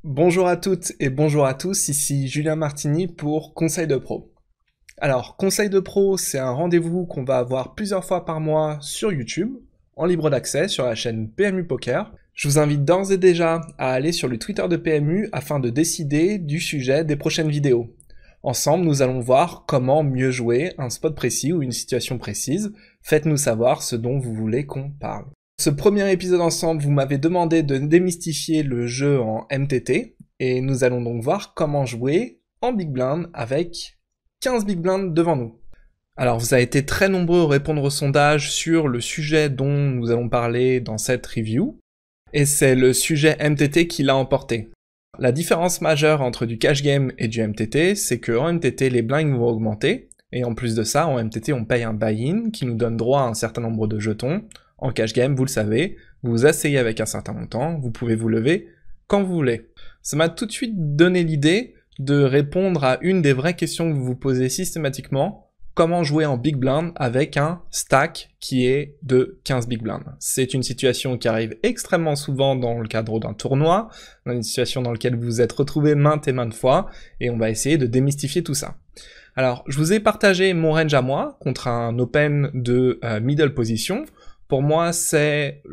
Bonjour à toutes et bonjour à tous, ici Julien Martini pour Conseil de Pro. Alors, Conseil de Pro, c'est un rendez-vous qu'on va avoir plusieurs fois par mois sur YouTube, en libre d'accès sur la chaîne PMU Poker. Je vous invite d'ores et déjà à aller sur le Twitter de PMU afin de décider du sujet des prochaines vidéos. Ensemble, nous allons voir comment mieux jouer un spot précis ou une situation précise. Faites-nous savoir ce dont vous voulez qu'on parle. Ce premier épisode ensemble, vous m'avez demandé de démystifier le jeu en MTT, et nous allons donc voir comment jouer en Big Blind avec 15 Big Blind devant nous. Alors vous avez été très nombreux à répondre au sondage sur le sujet dont nous allons parler dans cette review, et c'est le sujet MTT qui l'a emporté. La différence majeure entre du cash game et du MTT, c'est qu'en MTT, les blinds vont augmenter, et en plus de ça, en MTT, on paye un buy-in qui nous donne droit à un certain nombre de jetons. En cash game, vous le savez, vous vous asseyez avec un certain montant, vous pouvez vous lever quand vous voulez. Ça m'a tout de suite donné l'idée de répondre à une des vraies questions que vous vous posez systématiquement: comment jouer en Big Blind avec un stack qui est de 15 Big Blind. C'est une situation qui arrive extrêmement souvent dans le cadre d'un tournoi, dans une situation dans laquelle vous vous êtes retrouvé maintes et maintes fois, et on va essayer de démystifier tout ça. Alors, je vous ai partagé mon range à moi contre un open de middle position. Pour moi,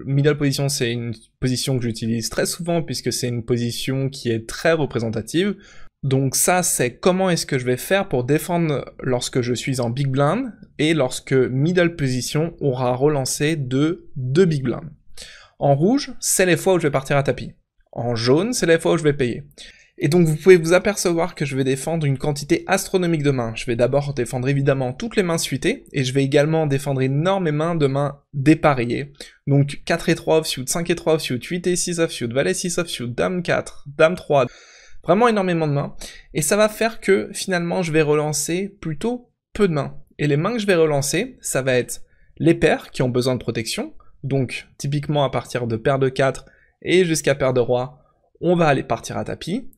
middle position, c'est une position que j'utilise très souvent puisque c'est une position qui est très représentative. Donc ça, c'est comment est-ce que je vais faire pour défendre lorsque je suis en Big Blind et lorsque middle position aura relancé de 2 Big Blind. En rouge, c'est les fois où je vais partir à tapis. En jaune, c'est les fois où je vais payer. Et donc vous pouvez vous apercevoir que je vais défendre une quantité astronomique de mains. Je vais d'abord défendre évidemment toutes les mains suitées, et je vais également défendre énormément de mains dépareillées. Donc 4 et 3 offsuit, 5 et 3 offsuit, 8 et 6 offsuit, valet 6 offsuit, dame 4, dame 3, vraiment énormément de mains. Et ça va faire que finalement je vais relancer plutôt peu de mains. Et les mains que je vais relancer, ça va être les paires qui ont besoin de protection. Donc typiquement à partir de paire de 4 et jusqu'à paire de roi, on va aller partir à tapis,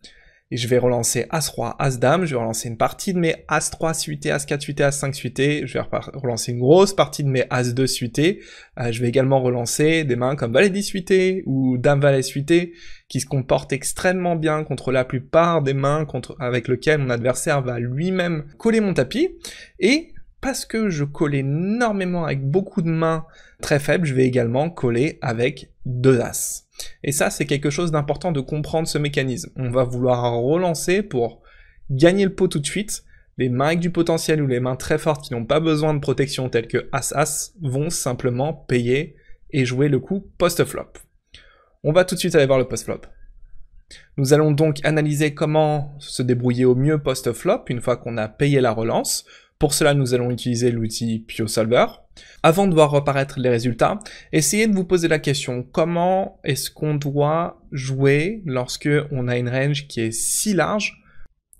et je vais relancer As-Roi, As-Dame, je vais relancer une partie de mes As-3 suités, As-4 suités, As-5 suités, je vais relancer une grosse partie de mes As-2 suités, je vais également relancer des mains comme Valet 10 suité ou Dame-Valet suité, qui se comportent extrêmement bien contre la plupart des mains avec lesquelles mon adversaire va lui-même coller mon tapis, et parce que je colle énormément avec beaucoup de mains très faibles, je vais également coller avec 2 As. Et ça, c'est quelque chose d'important de comprendre ce mécanisme. On va vouloir relancer pour gagner le pot tout de suite. Les mains avec du potentiel ou les mains très fortes qui n'ont pas besoin de protection telles que As-As vont simplement payer et jouer le coup post-flop. On va tout de suite aller voir le post-flop. Nous allons donc analyser comment se débrouiller au mieux post-flop une fois qu'on a payé la relance. Pour cela, nous allons utiliser l'outil PioSolver. Avant de voir reparaître les résultats, essayez de vous poser la question: comment est-ce qu'on doit jouer lorsque on a une range qui est si large?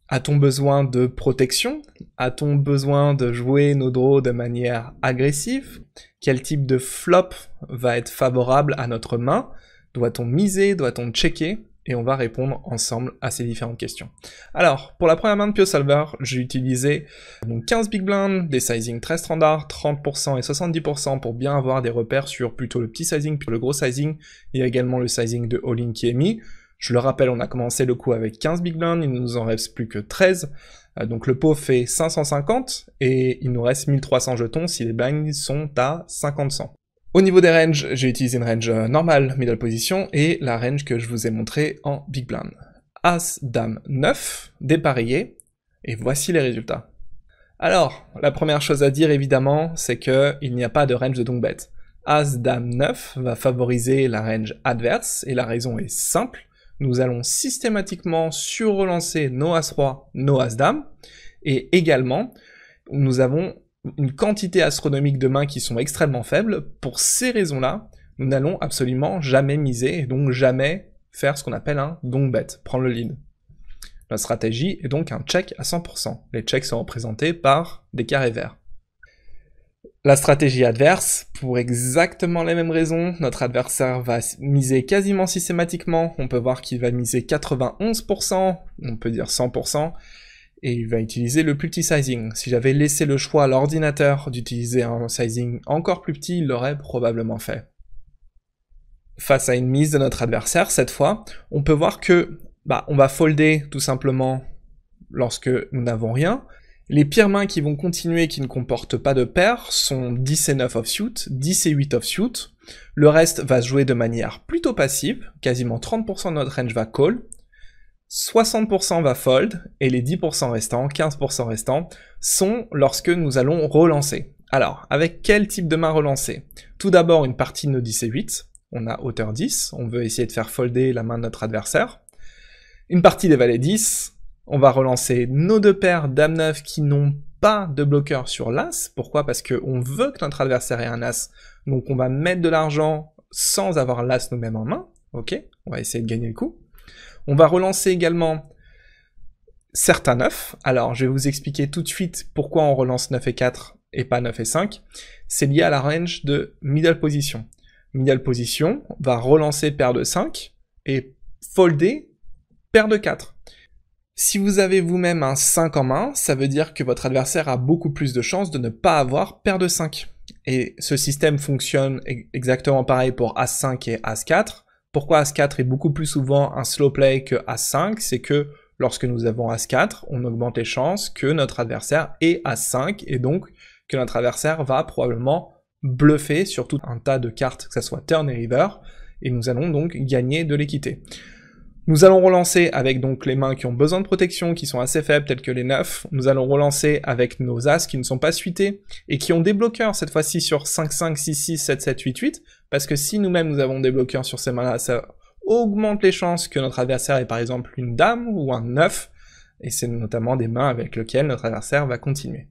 A-t-on besoin de protection? A-t-on besoin de jouer nos draws de manière agressive? Quel type de flop va être favorable à notre main? Doit-on miser? Doit-on checker? Et on va répondre ensemble à ces différentes questions. Alors, pour la première main de PioSolver, j'ai utilisé donc 15 Big Blind, des sizing très standards, 30% et 70% pour bien avoir des repères sur plutôt le petit sizing, puis le gros sizing. Il y a également le sizing de all-in qui est mis. Je le rappelle, on a commencé le coup avec 15 Big Blind, il ne nous en reste plus que 13. Donc le pot fait 550, et il nous reste 1300 jetons si les blinds sont à 50-100. Au niveau des ranges, j'ai utilisé une range normale, middle position, et la range que je vous ai montrée en Big Blind. As, Dame, 9, dépareillé, et voici les résultats. Alors, la première chose à dire évidemment, c'est qu'il n'y a pas de range de donc bet. As, Dame, 9 va favoriser la range adverse, et la raison est simple. Nous allons systématiquement surrelancer nos As-Roi, nos As-Dame, et également, nous avons une quantité astronomique de mains qui sont extrêmement faibles. Pour ces raisons-là, nous n'allons absolument jamais miser, et donc jamais faire ce qu'on appelle un donc bet, prendre le lead. La stratégie est donc un check à 100%. Les checks sont représentés par des carrés verts. La stratégie adverse, pour exactement les mêmes raisons, notre adversaire va miser quasiment systématiquement. On peut voir qu'il va miser 91%, on peut dire 100%, et il va utiliser le plus petit sizing. Si j'avais laissé le choix à l'ordinateur d'utiliser un sizing encore plus petit, il l'aurait probablement fait. Face à une mise de notre adversaire, cette fois, on peut voir que On va folder tout simplement lorsque nous n'avons rien. Les pires mains qui vont continuer, qui ne comportent pas de paires, sont 10 et 9 offsuit, 10 et 8 offsuit. Le reste va se jouer de manière plutôt passive, quasiment 30% de notre range va call, 60% va fold, et les 10% restants, 15% restants, sont lorsque nous allons relancer. Alors, avec quel type de main relancer? Tout d'abord, une partie de nos 10 et 8, on a hauteur 10, on veut essayer de faire folder la main de notre adversaire. Une partie des valets 10, on va relancer nos deux paires Dame 9 qui n'ont pas de bloqueur sur l'As. Pourquoi? Parce qu'on veut que notre adversaire ait un As, donc on va mettre de l'argent sans avoir l'As nous-mêmes en main. Ok, on va essayer de gagner le coup. On va relancer également certains 9. Alors je vais vous expliquer tout de suite pourquoi on relance 9 et 4 et pas 9 et 5. C'est lié à la range de middle position. Middle position va relancer paire de 5 et folder paire de 4. Si vous avez vous-même un 5 en main, ça veut dire que votre adversaire a beaucoup plus de chances de ne pas avoir paire de 5. Et ce système fonctionne exactement pareil pour As5 et As4. Pourquoi As4 est beaucoup plus souvent un slow play que As5? C'est que lorsque nous avons As4, on augmente les chances que notre adversaire ait As5, et donc que notre adversaire va probablement bluffer sur tout un tas de cartes, que ce soit turn et river, et nous allons donc gagner de l'équité. Nous allons relancer avec donc les mains qui ont besoin de protection, qui sont assez faibles, telles que les 9. Nous allons relancer avec nos As qui ne sont pas suités, et qui ont des bloqueurs, cette fois-ci sur 5, 5, 6, 6, 7, 7, 8, 8, parce que si nous-mêmes nous avons des bloqueurs sur ces mains-là, ça augmente les chances que notre adversaire ait par exemple une Dame ou un 9, et c'est notamment des mains avec lesquelles notre adversaire va continuer.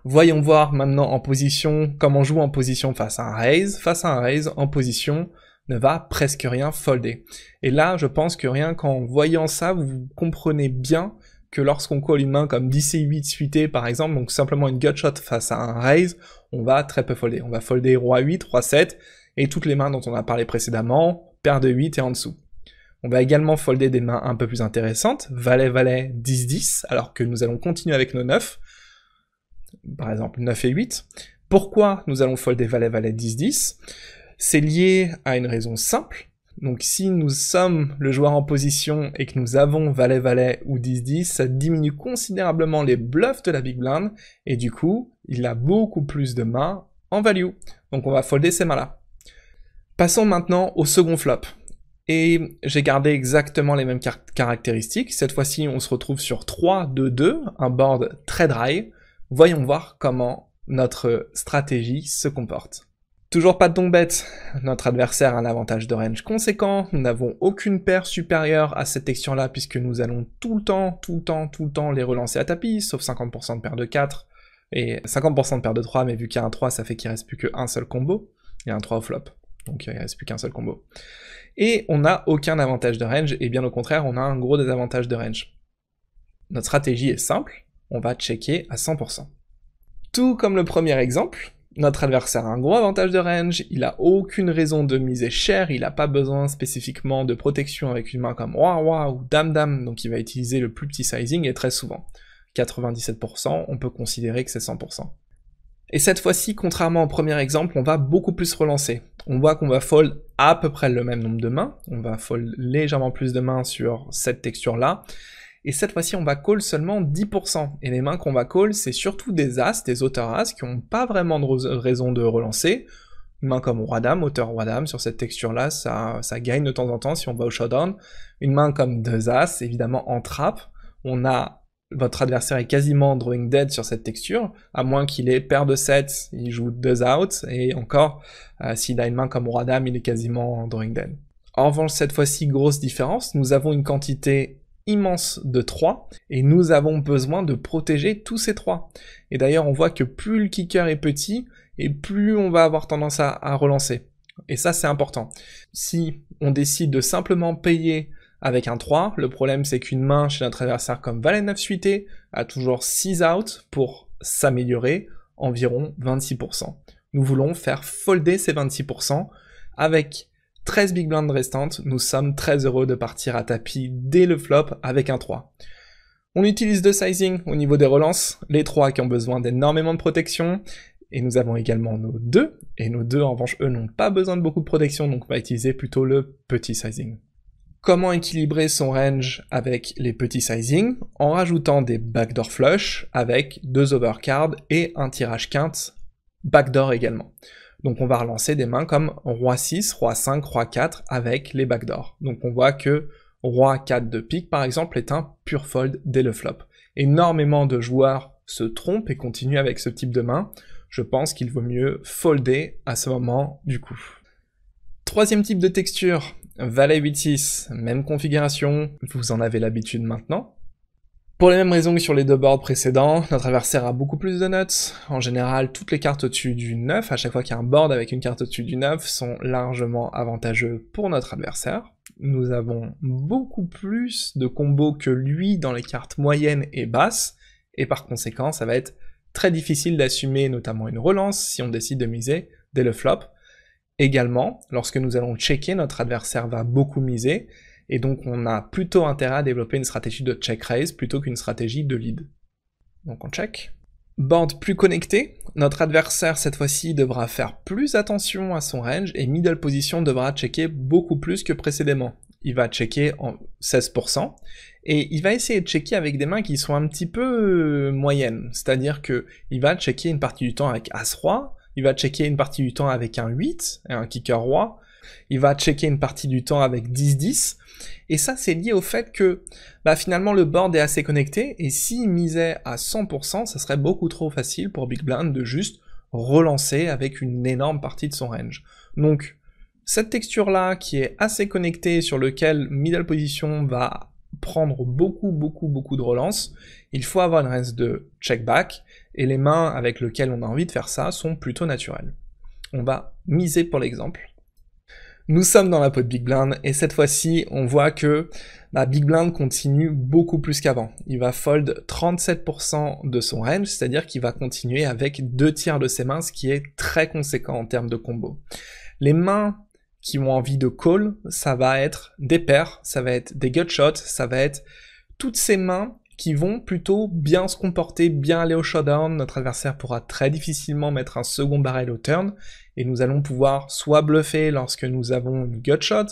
Voyons voir maintenant en position, comment on joue en position face à un raise. Face à un raise, en position, ne va presque rien folder. Et là, je pense que rien qu'en voyant ça, vous comprenez bien que lorsqu'on call une main comme 10 et 8 suité par exemple, donc simplement une gutshot face à un raise, on va très peu folder. On va folder roi 8, roi 7, et toutes les mains dont on a parlé précédemment, paire de 8 et en dessous. On va également folder des mains un peu plus intéressantes, valet, valet, 10, 10, alors que nous allons continuer avec nos 9, par exemple 9 et 8. Pourquoi nous allons folder valet, valet, 10, 10? C'est lié à une raison simple. Donc si nous sommes le joueur en position et que nous avons valet-valet ou 10-10, ça diminue considérablement les bluffs de la big blind, et du coup, il a beaucoup plus de mains en value. Donc on va folder ces mains-là. Passons maintenant au second flop. Et j'ai gardé exactement les mêmes caractéristiques. Cette fois-ci, on se retrouve sur 3, 2, 2, un board très dry. Voyons voir comment notre stratégie se comporte. Toujours pas de don bet, notre adversaire a un avantage de range conséquent, nous n'avons aucune paire supérieure à cette texture-là puisque nous allons tout le temps les relancer à tapis, sauf 50% de paire de 4 et 50% de paire de 3, mais vu qu'il y a un 3, ça fait qu'il ne reste plus qu'un seul combo, il y a un 3 au flop, donc il ne reste plus qu'un seul combo. Et on n'a aucun avantage de range, et bien au contraire, on a un gros désavantage de range. Notre stratégie est simple, on va checker à 100%. Tout comme le premier exemple, notre adversaire a un gros avantage de range, il a aucune raison de miser cher, il n'a pas besoin spécifiquement de protection avec une main comme roi-roi ou dame-dame, donc il va utiliser le plus petit sizing et très souvent. 97%, on peut considérer que c'est 100%. Et cette fois-ci, contrairement au premier exemple, on va beaucoup plus relancer. On voit qu'on va fold à peu près le même nombre de mains, on va fold légèrement plus de mains sur cette texture-là, et cette fois-ci, on va call seulement 10%. Et les mains qu'on va call, c'est surtout des As, des auteurs As, qui n'ont pas vraiment de raison de relancer. Une main comme Roi-Dame, auteur Roi-Dame, sur cette texture-là, ça gagne de temps en temps si on va au showdown. Une main comme 2 As, évidemment en trap, votre adversaire est quasiment drawing dead sur cette texture, à moins qu'il ait paire de 7, il joue 2 out, et encore, s'il a une main comme Roi-Dame, il est quasiment drawing dead. En revanche, cette fois-ci, grosse différence, nous avons une quantité immense de 3, et nous avons besoin de protéger tous ces 3. Et d'ailleurs, on voit que plus le kicker est petit, et plus on va avoir tendance à relancer. Et ça, c'est important. Si on décide de simplement payer avec un 3, le problème c'est qu'une main chez notre adversaire comme Valet 9 suité a toujours 6 out pour s'améliorer environ 26%. Nous voulons faire folder ces 26% avec 13 big blinds restantes, nous sommes très heureux de partir à tapis dès le flop avec un 3. On utilise deux sizing au niveau des relances, les 3 qui ont besoin d'énormément de protection, et nous avons également nos 2, et nos 2 en revanche eux n'ont pas besoin de beaucoup de protection, donc on va utiliser plutôt le petit sizing. Comment équilibrer son range avec les petits sizing? En rajoutant des backdoor flush avec 2 overcards et un tirage quinte backdoor également. Donc on va relancer des mains comme Roi 6, Roi 5, Roi 4 avec les backdoors. Donc on voit que Roi 4 de pique par exemple est un pure fold dès le flop. Énormément de joueurs se trompent et continuent avec ce type de main. Je pense qu'il vaut mieux folder à ce moment du coup. Troisième type de texture, Valet 8-6, même configuration, vous en avez l'habitude maintenant. Pour les mêmes raisons que sur les deux boards précédents, notre adversaire a beaucoup plus de nuts. En général, toutes les cartes au-dessus du 9, à chaque fois qu'il y a un board avec une carte au-dessus du 9, sont largement avantageux pour notre adversaire. Nous avons beaucoup plus de combos que lui dans les cartes moyennes et basses, et par conséquent, ça va être très difficile d'assumer notamment une relance si on décide de miser dès le flop. Également, lorsque nous allons checker, notre adversaire va beaucoup miser, et donc on a plutôt intérêt à développer une stratégie de check raise plutôt qu'une stratégie de lead. Donc on check. Board plus connecté, notre adversaire cette fois-ci devra faire plus attention à son range, et middle position devra checker beaucoup plus que précédemment. Il va checker en 16%, et il va essayer de checker avec des mains qui sont un petit peu moyennes, c'est-à-dire que il va checker une partie du temps avec As-Roi, il va checker une partie du temps avec un 8 et un kicker roi, il va checker une partie du temps avec 10-10, et ça c'est lié au fait que finalement le board est assez connecté, et s'il misait à 100%, ça serait beaucoup trop facile pour Big Blind de juste relancer avec une énorme partie de son range. Donc cette texture là qui est assez connectée, sur lequel middle position va prendre beaucoup de relance, il faut avoir une range de check back, et les mains avec lesquelles on a envie de faire ça sont plutôt naturelles. On va miser pour l'exemple. Nous sommes dans la peau de Big Blind, et cette fois-ci, on voit que Big Blind continue beaucoup plus qu'avant. Il va fold 37% de son range, c'est-à-dire qu'il va continuer avec 2 tiers de ses mains, ce qui est très conséquent en termes de combo. Les mains qui ont envie de call, ça va être des pairs, ça va être des gutshots, ça va être toutes ces mains qui vont plutôt bien se comporter, bien aller au showdown. Notre adversaire pourra très difficilement mettre un second barrel au turn, et nous allons pouvoir soit bluffer lorsque nous avons une gutshot,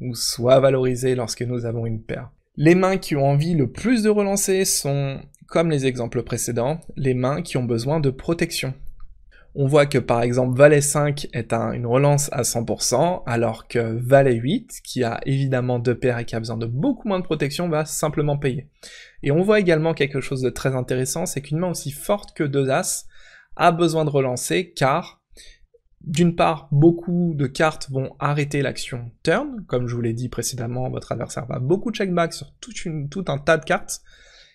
ou soit valoriser lorsque nous avons une paire. Les mains qui ont envie le plus de relancer sont, comme les exemples précédents, les mains qui ont besoin de protection. On voit que par exemple Valet 5 est une relance à 100%, alors que Valet 8, qui a évidemment 2 paires et qui a besoin de beaucoup moins de protection, va simplement payer. Et on voit également quelque chose de très intéressant, c'est qu'une main aussi forte que 2 As a besoin de relancer, car d'une part, beaucoup de cartes vont arrêter l'action turn, comme je vous l'ai dit précédemment, votre adversaire va beaucoup check back sur tout un tas de cartes,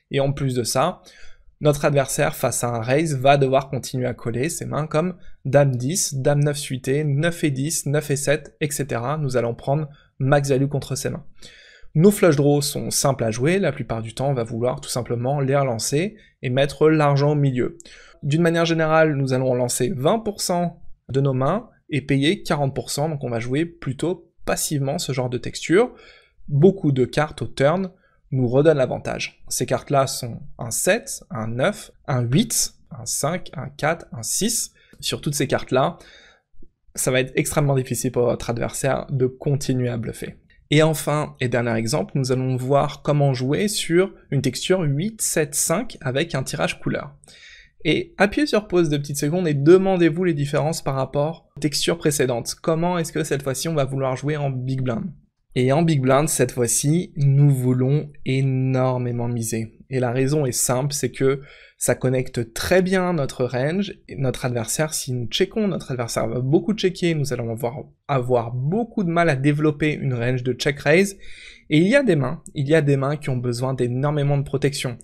et en plus de ça, notre adversaire, face à un raise, va devoir continuer à coller ses mains comme Dame 10, Dame 9 suité, 9 et 10, 9 et 7, etc. Nous allons prendre max value contre ses mains. Nos flush draws sont simples à jouer, la plupart du temps on va vouloir tout simplement les relancer et mettre l'argent au milieu. D'une manière générale, nous allons relancer 20% de nos mains et payer 40%, donc on va jouer plutôt passivement ce genre de texture. Beaucoup de cartes au turn nous redonnent l'avantage. Ces cartes-là sont un 7, un 9, un 8, un 5, un 4, un 6. Sur toutes ces cartes-là, ça va être extrêmement difficile pour votre adversaire de continuer à bluffer. Et enfin, et dernier exemple, nous allons voir comment jouer sur une texture 8, 7, 5 avec un tirage couleur. Et appuyez sur pause 2 petites secondes et demandez-vous les différences par rapport aux textures précédentes. Comment est-ce que cette fois-ci on va vouloir jouer en Big Blind? Et en Big Blind, cette fois-ci, nous voulons énormément miser. Et la raison est simple, c'est que ça connecte très bien notre range, et notre adversaire, si nous checkons, notre adversaire va beaucoup checker, nous allons avoir beaucoup de mal à développer une range de check raise, et il y a des mains qui ont besoin d'énormément de protection.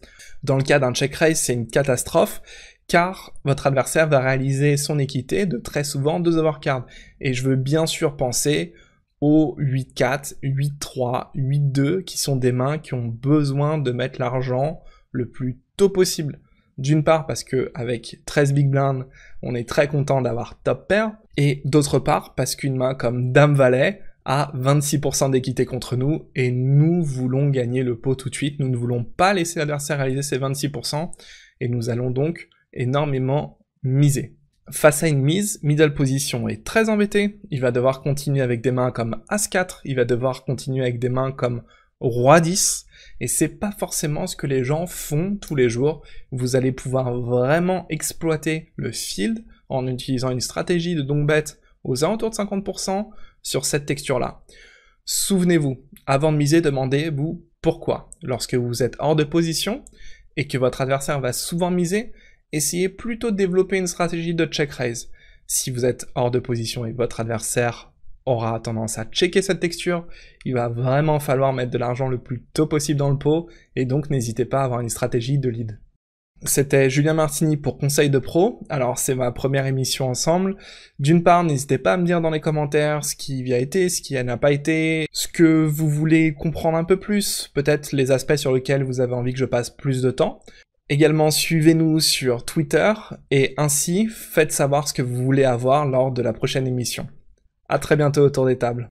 Dans le cas d'un check raise, c'est une catastrophe, car votre adversaire va réaliser son équité de très souvent 2 overcards. Et je veux bien sûr penser aux 8-4, 8-3, 8-2, qui sont des mains qui ont besoin de mettre l'argent le plus tôt possible. D'une part parce que avec 13 big blind, on est très content d'avoir top pair, et d'autre part parce qu'une main comme Dame Valet a 26% d'équité contre nous, et nous voulons gagner le pot tout de suite, nous ne voulons pas laisser l'adversaire réaliser ses 26%, et nous allons donc énormément miser. Face à une mise, middle position est très embêté, il va devoir continuer avec des mains comme As4, il va devoir continuer avec des mains comme Roi 10, et c'est pas forcément ce que les gens font tous les jours. Vous allez pouvoir vraiment exploiter le field en utilisant une stratégie de donc bet aux alentours de 50% sur cette texture-là. Souvenez-vous, avant de miser, demandez-vous pourquoi. Lorsque vous êtes hors de position et que votre adversaire va souvent miser, essayez plutôt de développer une stratégie de check raise. Si vous êtes hors de position et que votre adversaire aura tendance à checker cette texture, il va vraiment falloir mettre de l'argent le plus tôt possible dans le pot, et donc n'hésitez pas à avoir une stratégie de lead. C'était Julien Martini pour Conseil de Pro. Alors c'est ma première émission ensemble. D'une part, n'hésitez pas à me dire dans les commentaires ce qui y a été, ce qui n'a pas été, ce que vous voulez comprendre un peu plus, peut-être les aspects sur lesquels vous avez envie que je passe plus de temps. Également, suivez-nous sur Twitter et ainsi faites savoir ce que vous voulez avoir lors de la prochaine émission. À très bientôt autour des tables.